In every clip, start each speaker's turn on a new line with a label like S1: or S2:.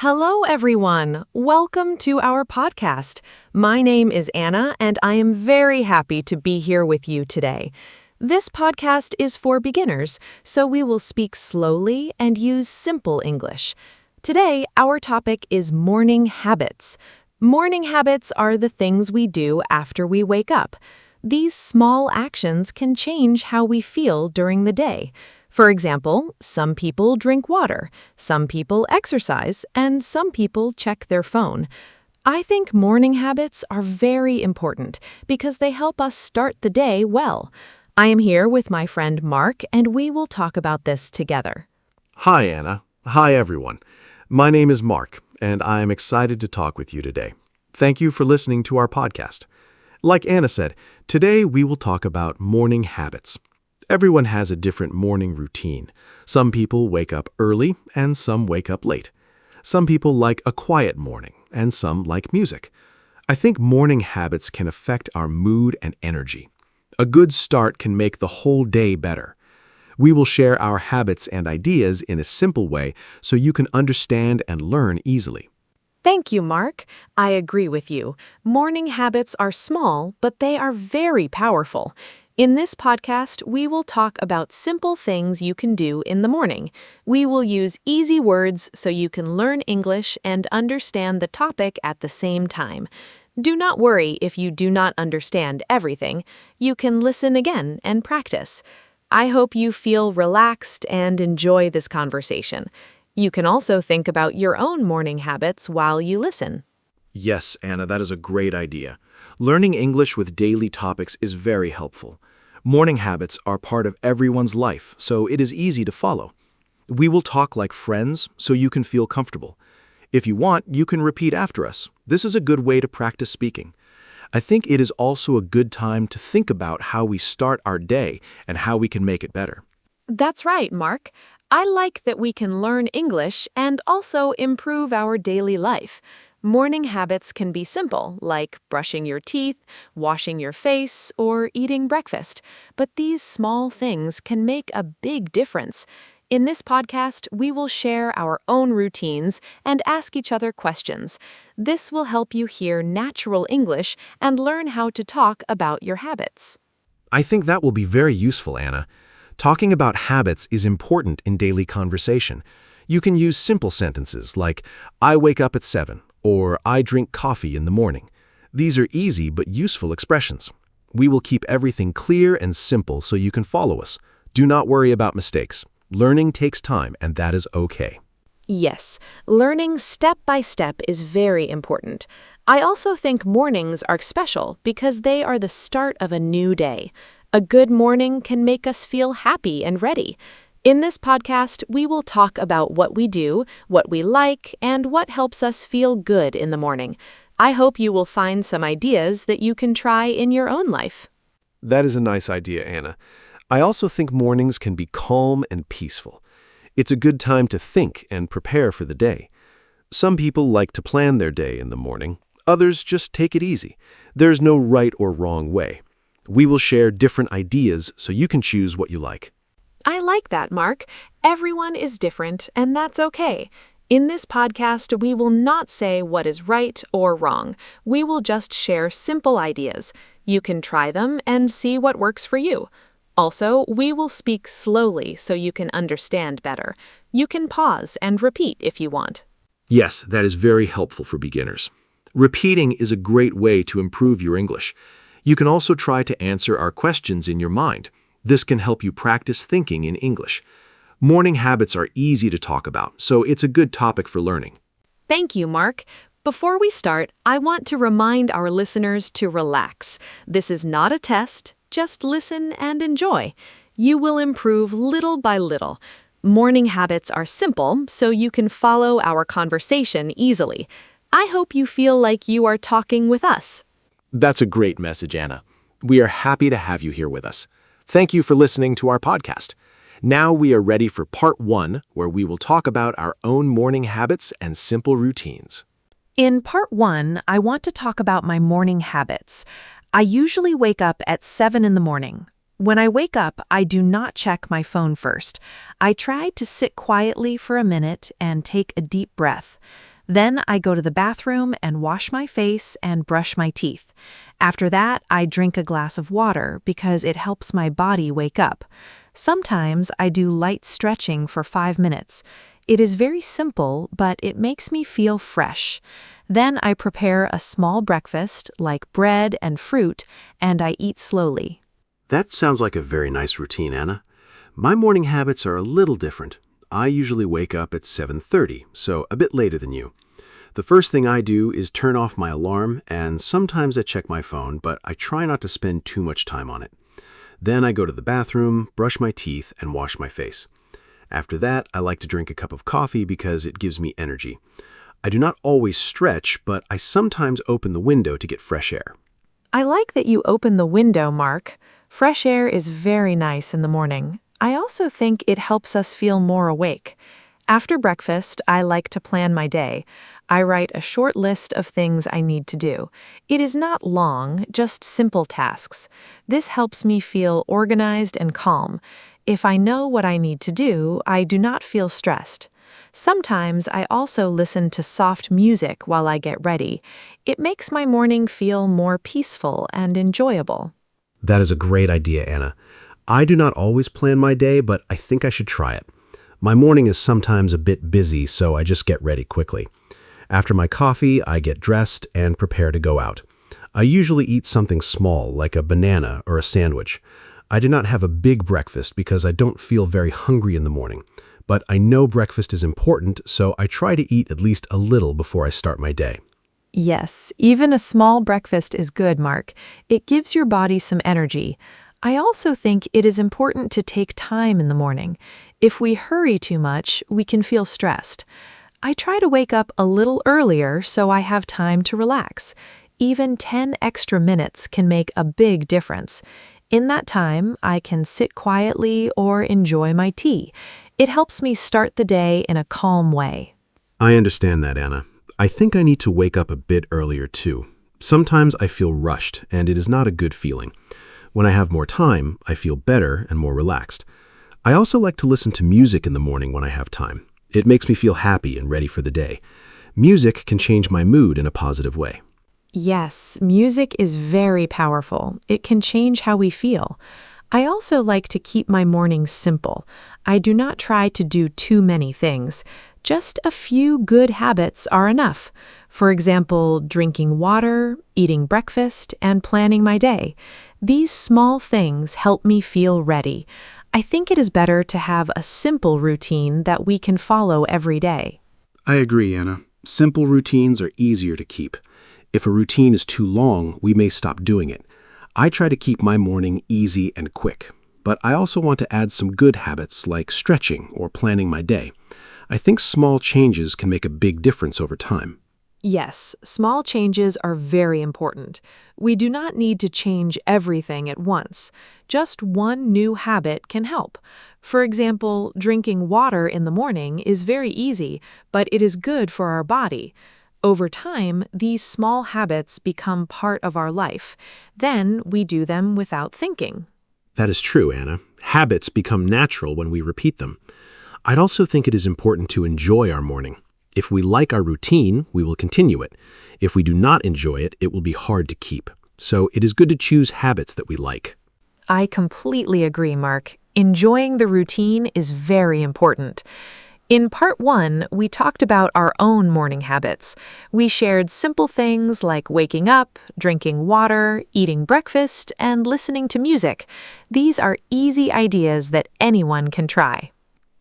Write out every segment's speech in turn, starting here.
S1: Hello, everyone. Welcome to our podcast. My name is Anna, and I am very happy to be here with you today. This podcast is for beginners, so we will speak slowly and use simple English. Today, our topic is morning habits. Morning habits are the things we do after we wake up. These small actions can change how we feel during the day. For example, some people drink water, some people exercise, and some people check their phone. I think morning habits are very important because they help us start the day well. I am here with my friend Mark, and we will talk about this together.
S2: Hi, Anna. Hi, everyone. My name is Mark, and I am excited to talk with you today. Thank you for listening to our podcast. Like Anna said, today we will talk about morning habits. Everyone has a different morning routine. Some people wake up early and some wake up late. Some people like a quiet morning and some like music. I think morning habits can affect our mood and energy. A good start can make the whole day better. We will share our habits and ideas in a simple way so you can understand and learn easily.
S1: Thank you, Mark. I agree with you. Morning habits are small, but they are very powerful. In this podcast, we will talk about simple things you can do in the morning. We will use easy words so you can learn English and understand the topic at the same time. Do not worry if you do not understand everything. You can listen again and practice. I hope you feel relaxed and enjoy this conversation. You can also think about your own morning habits while you listen.
S2: Yes, Anna, that is a great idea. Learning English with daily topics is very helpful. Morning habits are part of everyone's life, so it is easy to follow. We will talk like friends so you can feel comfortable. If you want, you can repeat after us. This is a good way to practice speaking. I think it is also a good time to think about how we start our day and how we can make it better.
S1: That's right, Mark. I like that we can learn English and also improve our daily life. Morning habits can be simple, like brushing your teeth, washing your face, or eating breakfast. But these small things can make a big difference. In this podcast, we will share our own routines and ask each other questions. This will help you hear natural English and learn how to talk about your habits.
S2: I think that will be very useful, Anna. Talking about habits is important in daily conversation. You can use simple sentences like, I wake up at 7, or I drink coffee in the morning. These are easy but useful expressions. We will keep everything clear and simple so you can follow us. Do not worry about mistakes. Learning takes time, and that is okay.
S1: Yes, learning step by step is very important. I also think mornings are special because they are the start of a new day. A good morning can make us feel happy and ready. In this podcast, we will talk about what we do, what we like, and what helps us feel good in the morning. I hope you will find some ideas that you can try in your own life.
S2: That is a nice idea, Anna. I also think mornings can be calm and peaceful. It's a good time to think and prepare for the day. Some people like to plan their day in the morning. Others just take it easy. There's no right or wrong way. We will share different ideas so you can choose what you like.
S1: I like that, Mark. Everyone is different, and that's okay. In this podcast, we will not say what is right or wrong. We will just share simple ideas. You can try them and see what works for you. Also, we will speak slowly so you can understand better. You can pause and repeat if you want.
S2: Yes, that is very helpful for beginners. Repeating is a great way to improve your English. You can also try to answer our questions in your mind. This can help you practice thinking in English. Morning habits are easy to talk about, so it's a good topic for learning.
S1: Thank you, Mark. Before we start, I want to remind our listeners to relax. This is not a test. Just listen and enjoy. You will improve little by little. Morning habits are simple, so you can follow our conversation easily. I hope you feel like you are talking with us.
S2: That's a great message, Anna. We are happy to have you here with us. Thank you for listening to our podcast. Now we are ready for part 1, where we will talk about our own morning habits and simple routines.
S1: In part 1, I want to talk about my morning habits. I usually wake up at 7 in the morning. When I wake up, I do not check my phone first. I try to sit quietly for a minute and take a deep breath. Then I go to the bathroom and wash my face and brush my teeth. After that, I drink a glass of water because it helps my body wake up. Sometimes I do light stretching for 5 minutes. It is very simple, but it makes me feel fresh. Then I prepare a small breakfast like bread and fruit, and I eat slowly.
S3: That sounds like a very nice routine, Anna. My morning habits are a little different. I usually wake up at 7:30, so a bit later than you. The first thing I do is turn off my alarm, and sometimes I check my phone, but I try not to spend too much time on it. Then I go to the bathroom, brush my teeth, and wash my face. After that, I like to drink a cup of coffee because it gives me energy. I do not always stretch, but I sometimes open the window to get fresh air.
S1: I like that you open the window, Mark. Fresh air is very nice in the morning. I also think it helps us feel more awake. After breakfast, I like to plan my day. I write a short list of things I need to do. It is not long, just simple tasks. This helps me feel organized and calm. If I know what I need to do, I do not feel stressed. Sometimes I also listen to soft music while I get ready. It makes my morning feel more peaceful and enjoyable.
S3: That is a great idea, Anna. I do not always plan my day, but I think I should try it. My morning is sometimes a bit busy, so I just get ready quickly. After my coffee, I get dressed and prepare to go out. I usually eat something small, like a banana or a sandwich. I do not have a big breakfast because I don't feel very hungry in the morning. But I know breakfast is important, so I try to eat at least a little before I start my day.
S1: Yes, even a small breakfast is good, Mark. It gives your body some energy. I also think it is important to take time in the morning. If we hurry too much, we can feel stressed. I try to wake up a little earlier so I have time to relax. Even 10 extra minutes can make a big difference. In that time, I can sit quietly or enjoy my tea. It helps me start the day in a calm way.
S3: I understand that, Anna. I think I need to wake up a bit earlier too. Sometimes I feel rushed, and it is not a good feeling. When I have more time, I feel better and more relaxed. I also like to listen to music in the morning when I have time. It makes me feel happy and ready for the day. Music can change my mood in a positive way.
S1: Yes, music is very powerful. It can change how we feel. I also like to keep my mornings simple. I do not try to do too many things. Just a few good habits are enough. For example, drinking water, eating breakfast, and planning my day. These small things help me feel ready. I think it is better to have a simple routine that we can follow every day.
S3: I agree, Anna. Simple routines are easier to keep. If a routine is too long, we may stop doing it. I try to keep my morning easy and quick, but I also want to add some good habits like stretching or planning my day. I think small changes can make a big difference over time.
S1: Yes, small changes are very important. We do not need to change everything at once. Just one new habit can help. For example, drinking water in the morning is very easy, but it is good for our body. Over time, these small habits become part of our life. Then we do them without thinking.
S3: That is true, Anna. Habits become natural when we repeat them. I'd also think it is important to enjoy our morning. If we like our routine, we will continue it. If we do not enjoy it, it will be hard to keep. So it is good to choose habits that we like.
S1: I completely agree, Mark. Enjoying the routine is very important. In part 1, we talked about our own morning habits. We shared simple things like waking up, drinking water, eating breakfast, and listening to music. These are easy ideas that anyone can try.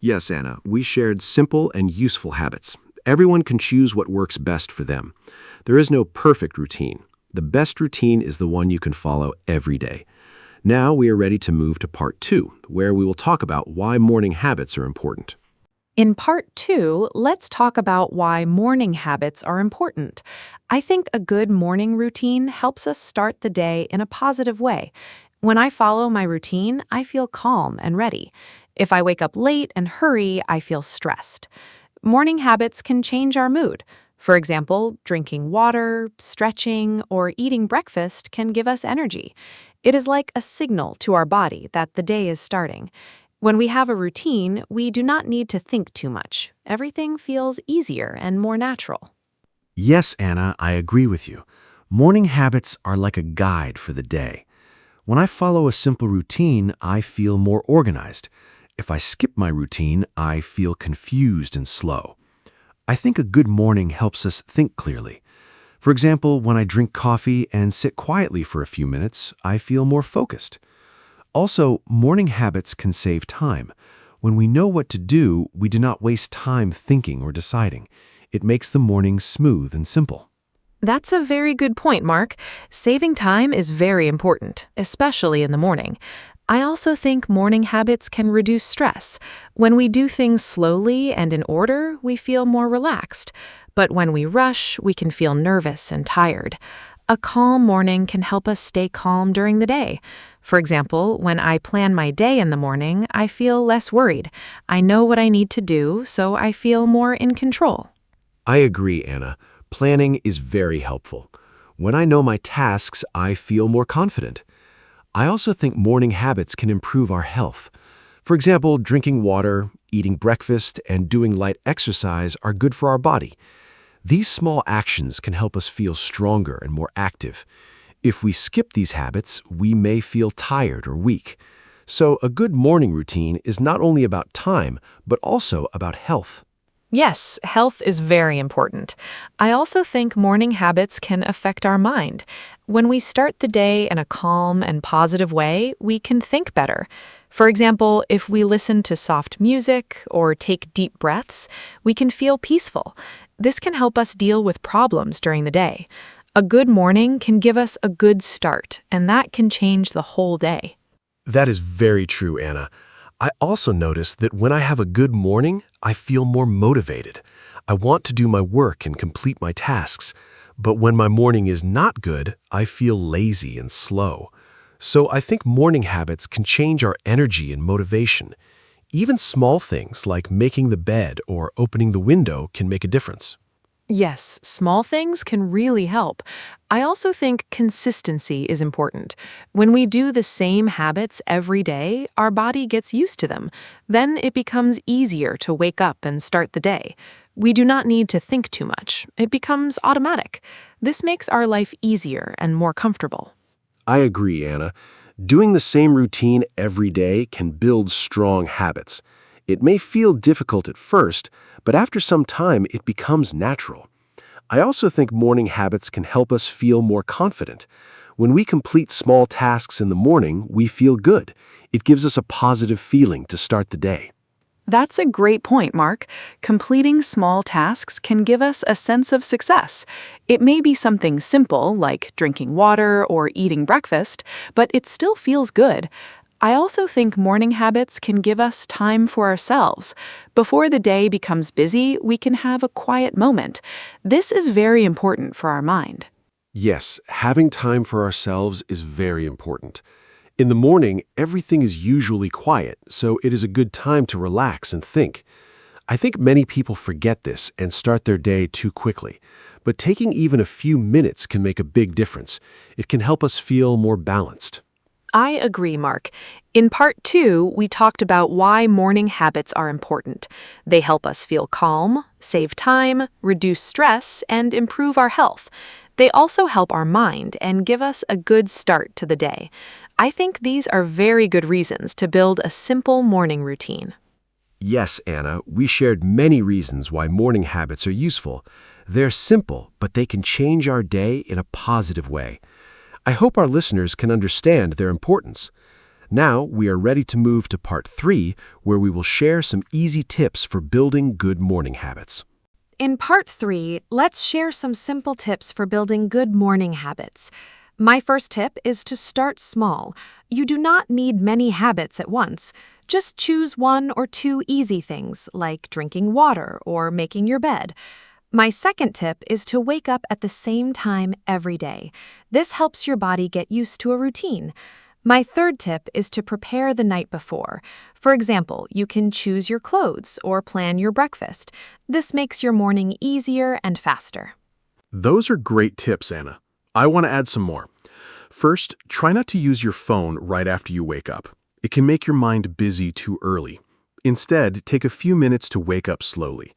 S3: Yes, Anna, we shared simple and useful habits. Everyone can choose what works best for them. There is no perfect routine. The best routine is the one you can follow every day. Now we are ready to move to part 2, where we will talk about why morning habits are important.
S1: In part 2, let's talk about why morning habits are important. I think a good morning routine helps us start the day in a positive way. When I follow my routine, I feel calm and ready. If I wake up late and hurry, I feel stressed. Morning habits can change our mood. For example, drinking water, stretching, or eating breakfast can give us energy. It is like a signal to our body that the day is starting. When we have a routine, we do not need to think too much. Everything feels easier and more natural.
S3: Yes, Anna, I agree with you. Morning habits are like a guide for the day. When I follow a simple routine, I feel more organized. If I skip my routine, I feel confused and slow. I think a good morning helps us think clearly. For example, when I drink coffee and sit quietly for a few minutes, I feel more focused. Also, morning habits can save time. When we know what to do, we do not waste time thinking or deciding. It makes the morning smooth and simple.
S1: That's a very good point, Mark. Saving time is very important, especially in the morning. I also think morning habits can reduce stress. When we do things slowly and in order, we feel more relaxed. But when we rush, we can feel nervous and tired. A calm morning can help us stay calm during the day. For example, when I plan my day in the morning, I feel less worried. I know what I need to do, so I feel more in control.
S2: I agree, Anna. Planning is very helpful. When I know my tasks, I feel more confident. I also think morning habits can improve our health. For example, drinking water, eating breakfast, and doing light exercise are good for our body. These small actions can help us feel stronger and more active. If we skip these habits, we may feel tired or weak. So a good morning routine is not only about time, but also about health.
S1: Yes, health is very important. I also think morning habits can affect our mind. When we start the day in a calm and positive way, we can think better. For example, if we listen to soft music or take deep breaths, we can feel peaceful. This can help us deal with problems during the day. A good morning can give us a good start, and that can change the whole day.
S2: That is very true, Anna. I also notice that when I have a good morning, I feel more motivated. I want to do my work and complete my tasks. But when my morning is not good, I feel lazy and slow. So I think morning habits can change our energy and motivation. Even small things like making the bed or opening the window can make a difference.
S1: Yes, small things can really help. I also think consistency is important. When we do the same habits every day, our body gets used to them. Then it becomes easier to wake up and start the day. We do not need to think too much. It becomes automatic. This makes our life easier and more comfortable.
S2: I agree, Anna. Doing the same routine every day can build strong habits. It may feel difficult at first, but after some time it becomes natural. I also think morning habits can help us feel more confident. When we complete small tasks in the morning, we feel good. It gives us a positive feeling to start the day.
S1: That's a great point, Mark. Completing small tasks can give us a sense of success. It may be something simple, like drinking water or eating breakfast, but it still feels good. I also think morning habits can give us time for ourselves. Before the day becomes busy, we can have a quiet moment. This is very important for our mind.
S2: Yes, having time for ourselves is very important. In the morning, everything is usually quiet, so it is a good time to relax and think. I think many people forget this and start their day too quickly. But taking even a few minutes can make a big difference. It can help us feel more balanced.
S1: I agree, Mark. In part 2, we talked about why morning habits are important. They help us feel calm, save time, reduce stress, and improve our health. They also help our mind and give us a good start to the day. I think these are very good reasons to build a simple morning routine.
S2: Yes, Anna, we shared many reasons why morning habits are useful. They're simple, but they can change our day in a positive way. I hope our listeners can understand their importance. Now, we are ready to move to part 3, where we will share some easy tips for building good morning habits.
S1: In part 3, let's share some simple tips for building good morning habits. My first tip is to start small. You do not need many habits at once. Just choose 1 or 2 easy things, like drinking water or making your bed. My second tip is to wake up at the same time every day. This helps your body get used to a routine. My third tip is to prepare the night before. For example, you can choose your clothes or plan your breakfast. This makes your morning easier and faster.
S2: Those are great tips, Anna. I want to add some more. First, try not to use your phone right after you wake up. It can make your mind busy too early. Instead, take a few minutes to wake up slowly.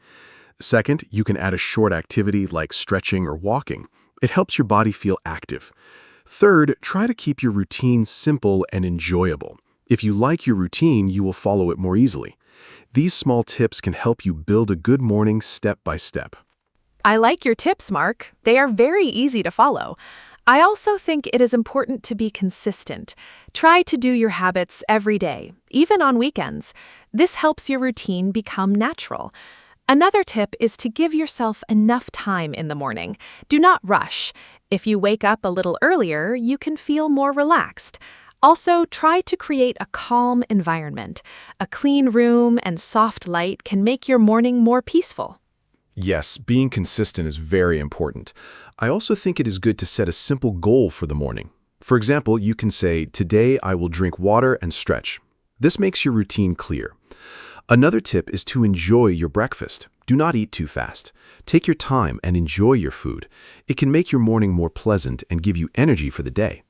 S2: Second, you can add a short activity like stretching or walking. It helps your body feel active. Third, try to keep your routine simple and enjoyable. If you like your routine, you will follow it more easily. These small tips can help you build a good morning step by step.
S1: I like your tips, Mark. They are very easy to follow. I also think it is important to be consistent. Try to do your habits every day, even on weekends. This helps your routine become natural. Another tip is to give yourself enough time in the morning. Do not rush. If you wake up a little earlier, you can feel more relaxed. Also, try to create a calm environment. A clean room and soft light can make your morning more peaceful.
S2: Yes, being consistent is very important. I also think it is good to set a simple goal for the morning. For example, you can say, "Today I will drink water and stretch." This makes your routine clear. Another tip is to enjoy your breakfast. Do not eat too fast. Take your time and enjoy your food. It can make your morning more pleasant and give you energy for the day.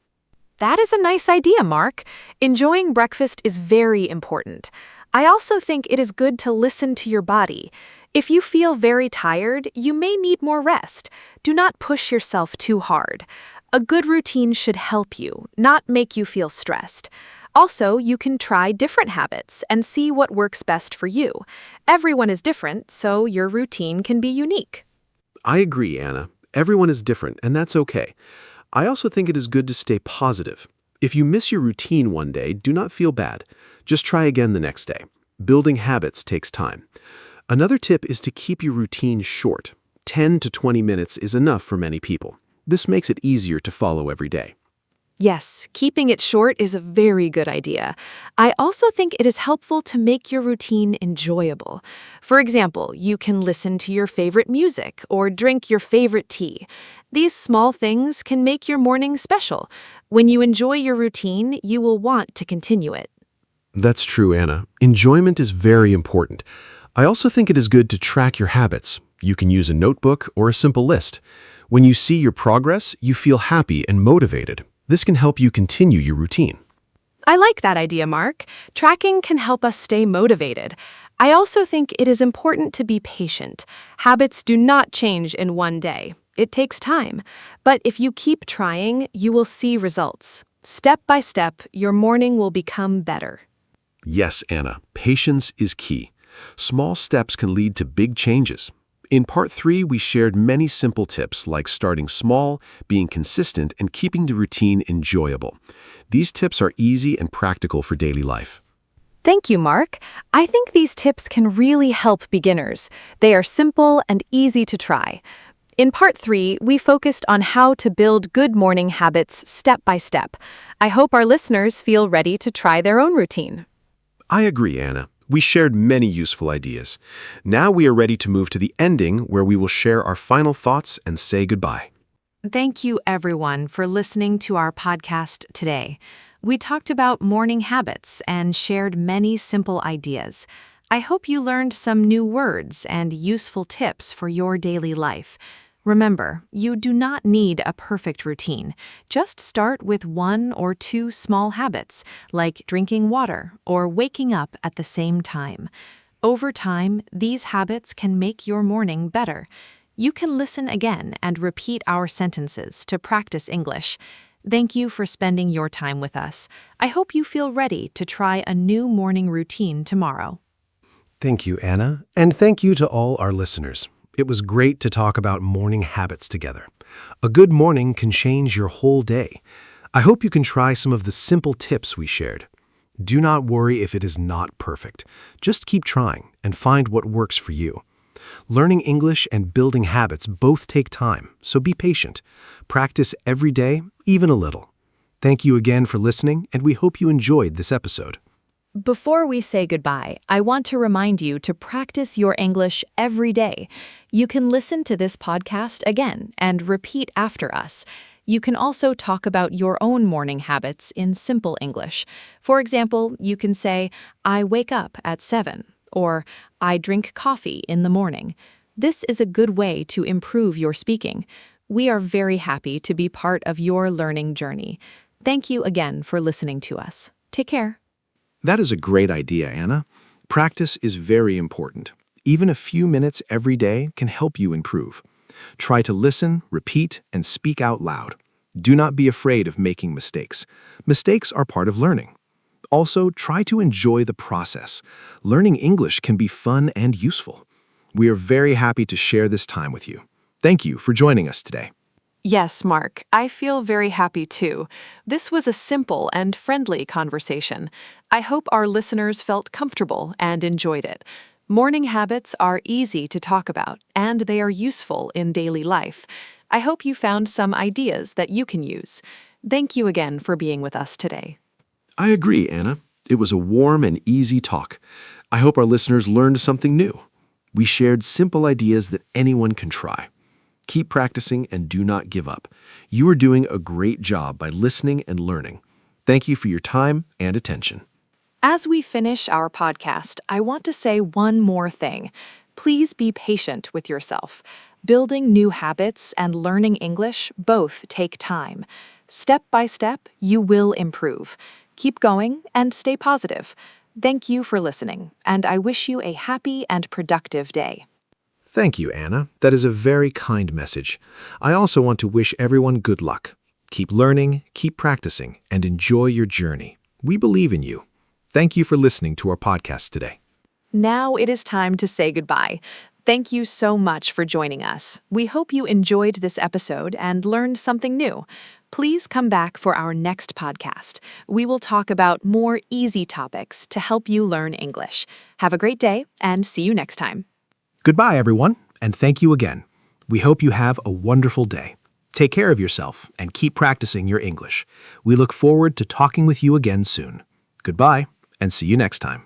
S1: That is a nice idea, Mark. Enjoying breakfast is very important. I also think it is good to listen to your body. If you feel very tired, you may need more rest. Do not push yourself too hard. A good routine should help you, not make you feel stressed. Also, you can try different habits and see what works best for you. Everyone is different, so your routine can be unique.
S2: I agree, Anna. Everyone is different, and that's okay. I also think it is good to stay positive. If you miss your routine one day, do not feel bad. Just try again the next day. Building habits takes time. Another tip is to keep your routine short. 10 to 20 minutes is enough for many people. This makes it easier to follow every day.
S1: Yes, keeping it short is a very good idea. I also think it is helpful to make your routine enjoyable. For example, you can listen to your favorite music or drink your favorite tea. These small things can make your morning special. When you enjoy your routine, you will want to continue it.
S2: That's true, Anna. Enjoyment is very important. I also think it is good to track your habits. You can use a notebook or a simple list. When you see your progress, you feel happy and motivated. This can help you continue your routine.
S1: I like that idea, Mark. Tracking can help us stay motivated. I also think it is important to be patient. Habits do not change in one day. It takes time. But if you keep trying, you will see results. Step by step, your morning will become better.
S2: Yes, Anna, patience is key. Small steps can lead to big changes. In Part 3, we shared many simple tips like starting small, being consistent, and keeping the routine enjoyable. These tips are easy and practical for daily life.
S1: Thank you, Mark. I think these tips can really help beginners. They are simple and easy to try. In Part 3, we focused on how to build good morning habits step by step. I hope our listeners feel ready to try their own routine.
S2: I agree, Anna. We shared many useful ideas. Now we are ready to move to the ending where we will share our final thoughts and say goodbye.
S1: Thank you, everyone, for listening to our podcast today. We talked about morning habits and shared many simple ideas. I hope you learned some new words and useful tips for your daily life. Remember, you do not need a perfect routine. Just start with 1 or 2 small habits, like drinking water or waking up at the same time. Over time, these habits can make your morning better. You can listen again and repeat our sentences to practice English. Thank you for spending your time with us. I hope you feel ready to try a new morning routine tomorrow.
S2: Thank you, Anna, and thank you to all our listeners. It was great to talk about morning habits together. A good morning can change your whole day. I hope you can try some of the simple tips we shared. Do not worry if it is not perfect. Just keep trying and find what works for you. Learning English and building habits both take time, so be patient. Practice every day, even a little. Thank you again for listening, and we hope you enjoyed this episode.
S1: Before we say goodbye, I want to remind you to practice your English every day. You can listen to this podcast again and repeat after us. You can also talk about your own morning habits in simple English. For example, you can say, "I wake up at 7," or "I drink coffee in the morning." This is a good way to improve your speaking. We are very happy to be part of your learning journey. Thank you again for listening to us. Take care.
S2: That is a great idea, Anna. Practice is very important. Even a few minutes every day can help you improve. Try to listen, repeat, and speak out loud. Do not be afraid of making mistakes. Mistakes are part of learning. Also, try to enjoy the process. Learning English can be fun and useful. We are very happy to share this time with you. Thank you for joining us today.
S1: Yes, Mark, I feel very happy too. This was a simple and friendly conversation. I hope our listeners felt comfortable and enjoyed it. Morning habits are easy to talk about, and they are useful in daily life. I hope you found some ideas that you can use. Thank you again for being with us today.
S2: I agree, Anna. It was a warm and easy talk. I hope our listeners learned something new. We shared simple ideas that anyone can try. Keep practicing and do not give up. You are doing a great job by listening and learning. Thank you for your time and attention.
S1: As we finish our podcast, I want to say one more thing. Please be patient with yourself. Building new habits and learning English both take time. Step by step, you will improve. Keep going and stay positive. Thank you for listening, and I wish you a happy and productive day.
S2: Thank you, Anna. That is a very kind message. I also want to wish everyone good luck. Keep learning, keep practicing, and enjoy your journey. We believe in you. Thank you for listening to our podcast today.
S1: Now it is time to say goodbye. Thank you so much for joining us. We hope you enjoyed this episode and learned something new. Please come back for our next podcast. We will talk about more easy topics to help you learn English. Have a great day and see you next time.
S2: Goodbye, everyone, and thank you again. We hope you have a wonderful day. Take care of yourself and keep practicing your English. We look forward to talking with you again soon. Goodbye, and see you next time.